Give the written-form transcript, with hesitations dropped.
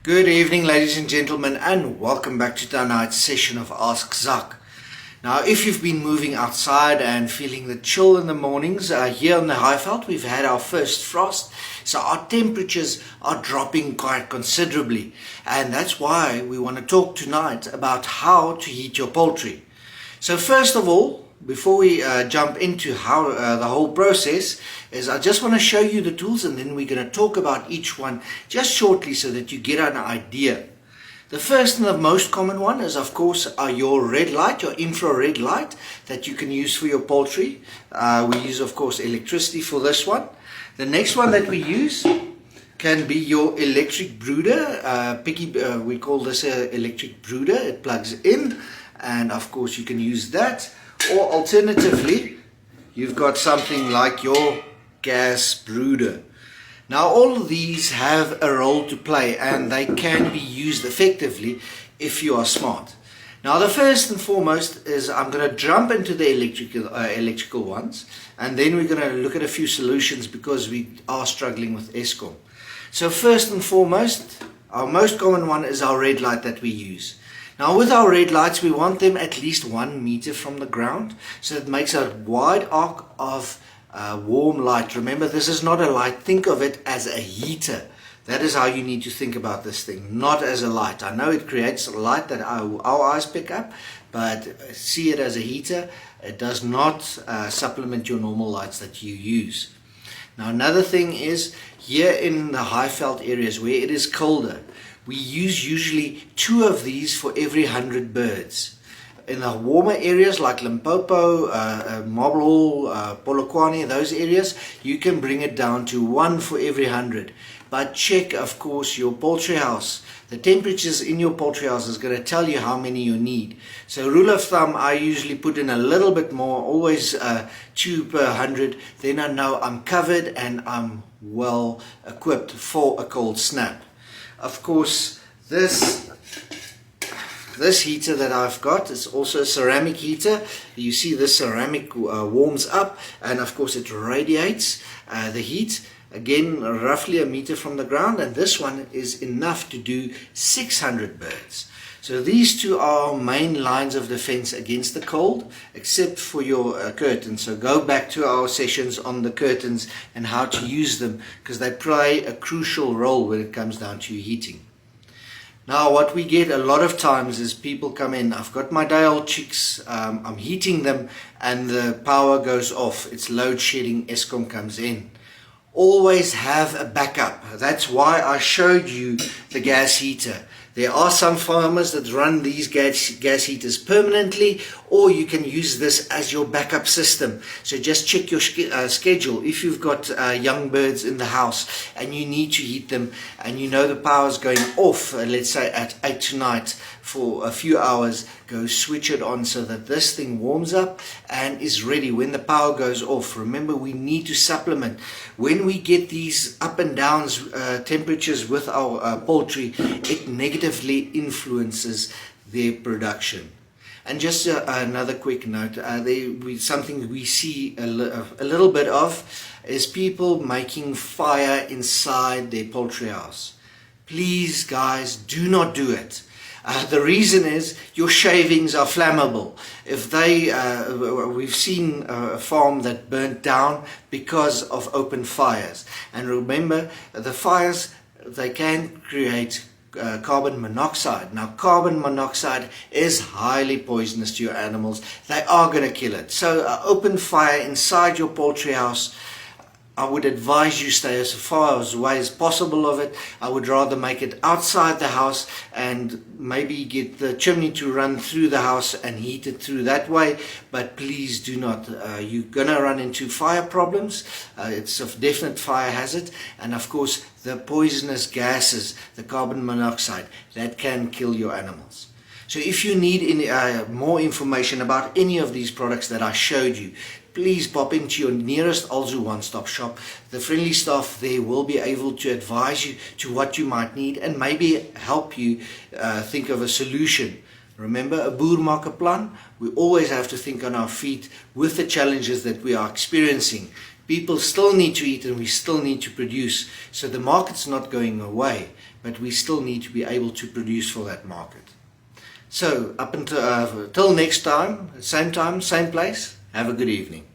Good evening, ladies and gentlemen, and welcome back to tonight's session of Ask Zak. Now, if you've been moving outside and feeling the chill in the mornings, here on the Highveld, we've had our first frost, so our temperatures are dropping quite considerably, and that's why we want to talk tonight about how to heat your poultry. So first of all, before we jump into how the whole process is, I just want to show you the tools, and then we're going to talk about each one just shortly so that you get an idea. The first and the most common one is, of course, your red light, your infrared light that you can use for your poultry. We use, of course, electricity for this one. The next one that we use can be your electric brooder. We call this an electric brooder. It plugs in, and of course you can use that. Or alternatively, you've got something like your gas brooder. Now, all of these have a role to play, and they can be used effectively if you are smart. Now, the first and foremost is I'm going to jump into the electrical ones, and then we're going to look at a few solutions because we are struggling with Eskom. So first and foremost, our most common one is our red light that we use. Now, with our red lights, we want them at least 1 meter from the ground, so it makes a wide arc of warm light. Remember, this is not a light. Think of it as a heater. That is how you need to think about this thing, not as a light. I know it creates a light that our eyes pick up, but see it as a heater. It does not supplement your normal lights that you use. Now, another thing is, here in the Highveld areas where it is colder, we use usually 2 of these for every 100 birds. In the warmer areas like Limpopo, Marble Hall, Polokwane, those areas, you can bring it down to 1 for every 100. But check, of course, your poultry house. The temperatures in your poultry house is going to tell you how many you need. So rule of thumb, I usually put in a little bit more, always 2 per 100. Then I know I'm covered and I'm well equipped for a cold snap. Of course, this heater that I've got is also a ceramic heater. You see the ceramic warms up, and of course it radiates the heat. Again, roughly 1 meter from the ground, and this one is enough to do 600 birds. So these 2 are our main lines of defense against the cold, except for your curtains. So go back to our sessions on the curtains and how to use them, because they play a crucial role when it comes down to heating. Now, what we get a lot of times is people come in, I've got my day-old chicks, I'm heating them, and the power goes off. It's load shedding, Eskom comes in. Always have a backup. That's why I showed you the gas heater. There are some farmers that run these gas heaters permanently, or you can use this as your backup system. So just check your schedule. If you've got young birds in the house and you need to heat them, and you know the power's going off, let's say at 8 tonight for a few hours, go switch it on so that this thing warms up and is ready when the power goes off. Remember, we need to supplement. When we get these up and downs temperatures with our poultry, it negatively influences their production. And just another quick note, something we see a little bit of is people making fire inside their poultry house. Please, guys, do not do it. The reason is your shavings are flammable. If we've seen a farm that burnt down because of open fires. And remember, the fires, they can create carbon monoxide. Now, carbon monoxide is highly poisonous to your animals. They are going to kill it. So open fire inside your poultry house, I would advise you stay as far away as possible of it. I would rather make it outside the house and maybe get the chimney to run through the house and heat it through that way. But please do not. You're going to run into fire problems. It's a definite fire hazard. And of course, the poisonous gases, the carbon monoxide, that can kill your animals. So if you need any more information about any of these products that I showed you, please pop into your nearest Alzu one-stop shop. The friendly staff there will be able to advise you to what you might need and maybe help you think of a solution. Remember, a boer maak 'n plan. We always have to think on our feet with the challenges that we are experiencing. People still need to eat and we still need to produce. So the market's not going away, but we still need to be able to produce for that market. So up until next time, same place, have a good evening.